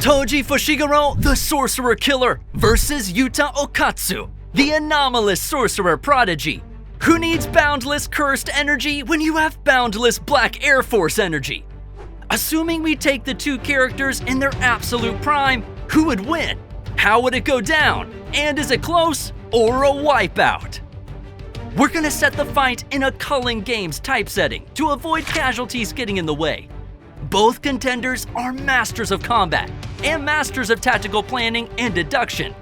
Toji Fushiguro, the Sorcerer Killer, versus Yuta Okkotsu, the anomalous Sorcerer Prodigy. Who needs boundless cursed energy when you have boundless Black Air Force energy? Assuming we take the two characters in their absolute prime, who would win? How would it go down? And is it close or a wipeout? We're gonna set the fight in a Culling Games typesetting to avoid casualties getting in the way. Both contenders are masters of combat and masters of tactical planning and deduction.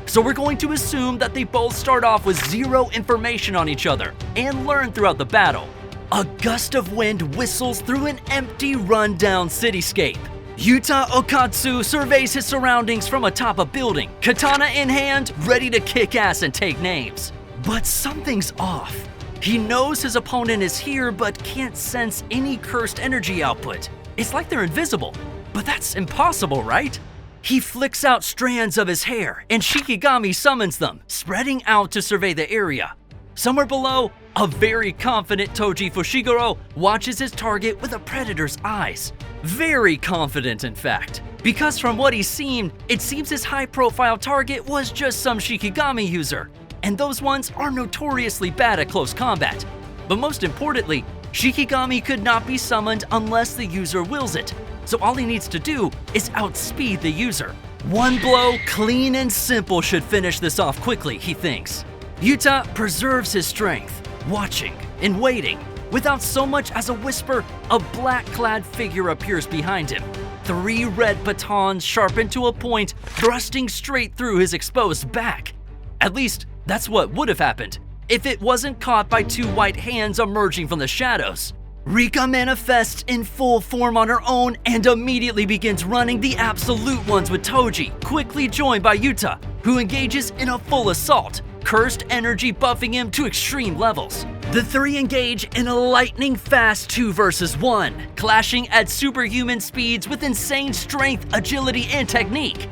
So we're going to assume that they both start off with zero information on each other and learn throughout the battle. A gust of wind whistles through an empty, run-down cityscape. Yuta Okkotsu surveys his surroundings from atop a building, katana in hand, ready to kick ass and take names. But something's off. He knows his opponent is here but can't sense any cursed energy output. It's like they're invisible, but that's impossible, right? He flicks out strands of his hair and Shikigami summons them, spreading out to survey the area. Somewhere below, a very confident Toji Fushiguro watches his target with a predator's eyes. Very confident, in fact, because from what he's seen, it seems his high-profile target was just some Shikigami user, and those ones are notoriously bad at close combat. But most importantly, Shikigami could not be summoned unless the user wills it, so all he needs to do is outspeed the user. One blow, clean and simple, should finish this off quickly, he thinks. Yuta preserves his strength, watching and waiting. Without so much as a whisper, a black-clad figure appears behind him. 3 red batons sharpened to a point, thrusting straight through his exposed back. At least, that's what would have happened if it wasn't caught by 2 white hands emerging from the shadows. Rika manifests in full form on her own and immediately begins running the absolute ones with Toji, quickly joined by Yuta, who engages in a full assault, cursed energy buffing him to extreme levels. The 3 engage in a lightning-fast 2 versus 1, clashing at superhuman speeds with insane strength, agility, and technique.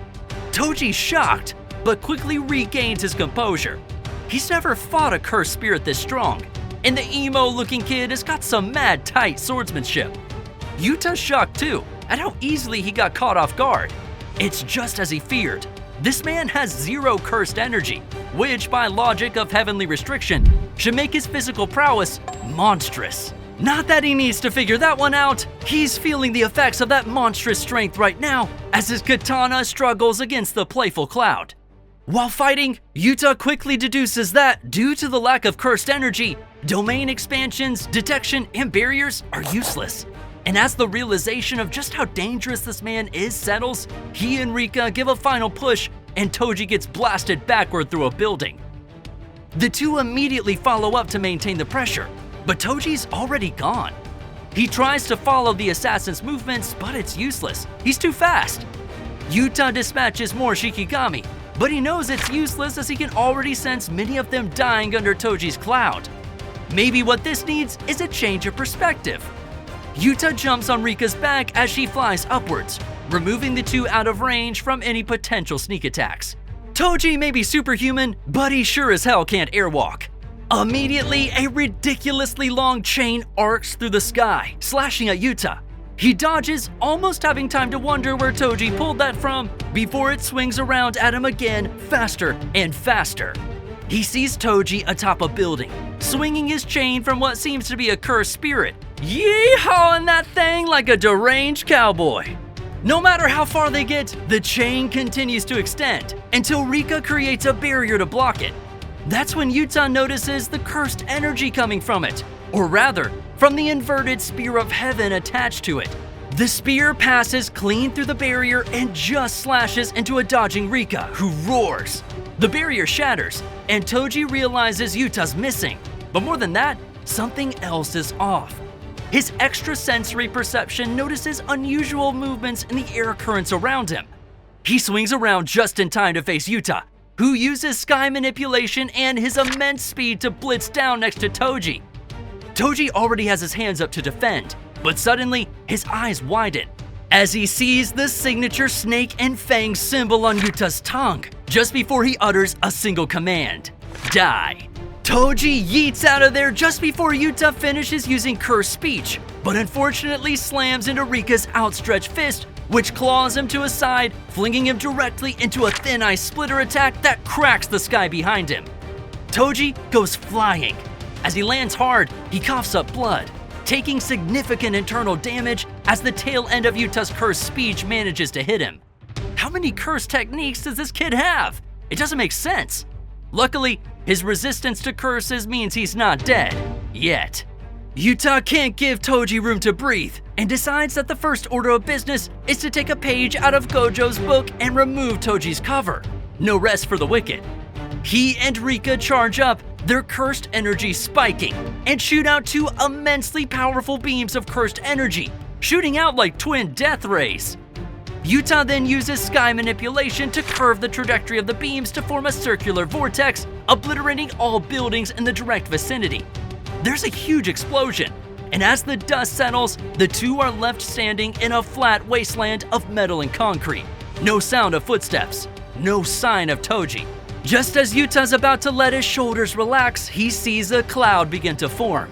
Toji's shocked, but quickly regains his composure. He's never fought a cursed spirit this strong, and the emo-looking kid has got some mad tight swordsmanship. Yuta's shocked too, at how easily he got caught off guard. It's just as he feared. This man has 0 cursed energy, which by logic of heavenly restriction, should make his physical prowess monstrous. Not that he needs to figure that one out, he's feeling the effects of that monstrous strength right now as his katana struggles against the playful cloud. While fighting, Yuta quickly deduces that, due to the lack of cursed energy, domain expansions, detection, and barriers are useless. And as the realization of just how dangerous this man is settles, he and Rika give a final push and Toji gets blasted backward through a building. The two immediately follow up to maintain the pressure, but Toji's already gone. He tries to follow the assassin's movements, but it's useless. He's too fast. Yuta dispatches more Shikigami, but he knows it's useless as he can already sense many of them dying under Toji's cloud. Maybe what this needs is a change of perspective. Yuta jumps on Rika's back as she flies upwards, removing the 2 out of range from any potential sneak attacks. Toji may be superhuman, but he sure as hell can't airwalk. Immediately, a ridiculously long chain arcs through the sky, slashing at Yuta. He dodges, almost having time to wonder where Toji pulled that from, before it swings around at him again, faster and faster. He sees Toji atop a building, swinging his chain from what seems to be a cursed spirit, yeehawing that thing like a deranged cowboy. No matter how far they get, the chain continues to extend, until Rika creates a barrier to block it. That's when Yuta notices the cursed energy coming from it, or rather, from the inverted spear of heaven attached to it. The spear passes clean through the barrier and just slashes into a dodging Rika, who roars. The barrier shatters, and Toji realizes Yuta's missing. But more than that, something else is off. His extrasensory perception notices unusual movements in the air currents around him. He swings around just in time to face Yuta, who uses sky manipulation and his immense speed to blitz down next to Toji. Toji already has his hands up to defend, but suddenly his eyes widen as he sees the signature snake and fang symbol on Yuta's tongue just before he utters a single command: die. Toji yeets out of there just before Yuta finishes using cursed speech, but unfortunately slams into Rika's outstretched fist, which claws him to his side, flinging him directly into a thin ice splitter attack that cracks the sky behind him. Toji goes flying. As he lands hard, he coughs up blood, taking significant internal damage as the tail end of Yuta's cursed speech manages to hit him. How many cursed techniques does this kid have? It doesn't make sense. Luckily, his resistance to curses means he's not dead. Yet. Yuta can't give Toji room to breathe and decides that the first order of business is to take a page out of Gojo's book and remove Toji's cover. No rest for the wicked. He and Rika charge up, their cursed energy spiking, and shoot out two immensely powerful beams of cursed energy, shooting out like twin death rays. Yuta then uses sky manipulation to curve the trajectory of the beams to form a circular vortex, obliterating all buildings in the direct vicinity. There's a huge explosion, and as the dust settles, the two are left standing in a flat wasteland of metal and concrete. No sound of footsteps, no sign of Toji. Just as Yuta's about to let his shoulders relax, he sees a cloud begin to form.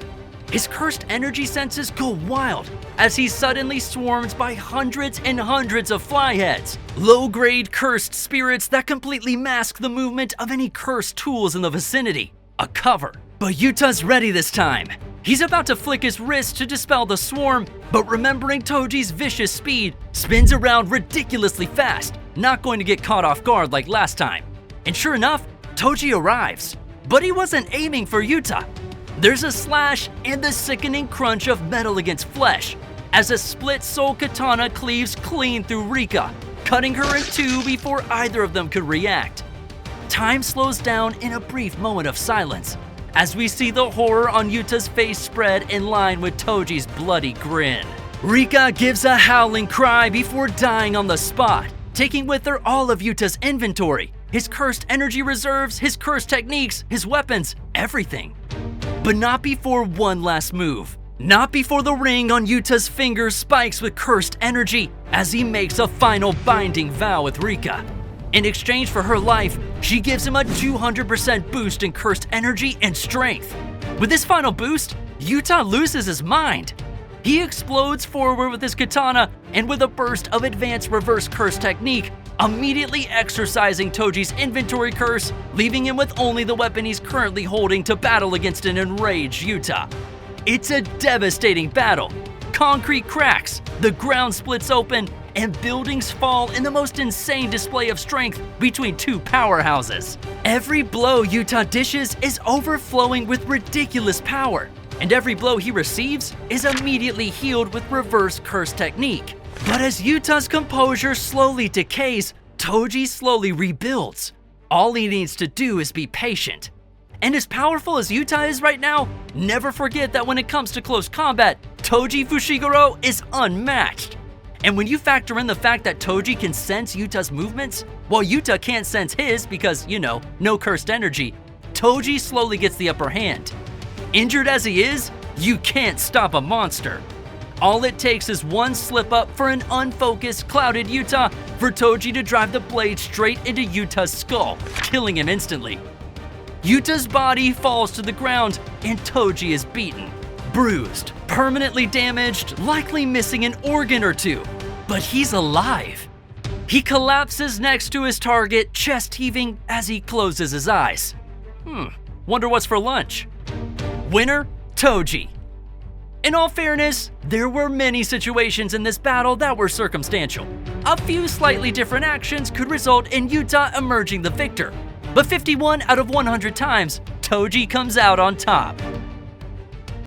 His cursed energy senses go wild as he's suddenly swarmed by hundreds and hundreds of flyheads, low-grade cursed spirits that completely mask the movement of any cursed tools in the vicinity. A cover. But Yuta's ready this time. He's about to flick his wrist to dispel the swarm, but remembering Toji's vicious speed, spins around ridiculously fast, not going to get caught off guard like last time. And sure enough, Toji arrives. But he wasn't aiming for Yuta. There's a slash and the sickening crunch of metal against flesh as a split soul katana cleaves clean through Rika, cutting her in two before either of them could react. Time slows down in a brief moment of silence as we see the horror on Yuta's face spread in line with Toji's bloody grin. Rika gives a howling cry before dying on the spot, taking with her all of Yuta's inventory, his cursed energy reserves, his cursed techniques, his weapons, everything. But not before one last move. Not before the ring on Yuta's finger spikes with cursed energy as he makes a final binding vow with Rika. In exchange for her life, she gives him a 200% boost in cursed energy and strength. With this final boost, Yuta loses his mind. He explodes forward with his katana and with a burst of advanced reverse curse technique, immediately exercising Toji's inventory curse, leaving him with only the weapon he's currently holding to battle against an enraged Yuta. It's a devastating battle. Concrete cracks, the ground splits open, and buildings fall in the most insane display of strength between two powerhouses. Every blow Yuta dishes is overflowing with ridiculous power, and every blow he receives is immediately healed with reverse curse technique. But as Yuta's composure slowly decays, Toji slowly rebuilds. All he needs to do is be patient. And as powerful as Yuta is right now, never forget that when it comes to close combat, Toji Fushiguro is unmatched. And when you factor in the fact that Toji can sense Yuta's movements, while Yuta can't sense his because, no cursed energy, Toji slowly gets the upper hand. Injured as he is, you can't stop a monster. All it takes is one slip up for an unfocused, clouded Yuta for Toji to drive the blade straight into Yuta's skull, killing him instantly. Yuta's body falls to the ground and Toji is beaten, bruised, permanently damaged, likely missing an organ or two. But he's alive. He collapses next to his target, chest heaving as he closes his eyes. Wonder what's for lunch? Winner, Toji. In all fairness, there were many situations in this battle that were circumstantial. A few slightly different actions could result in Yuta emerging the victor, but 51 out of 100 times, Toji comes out on top.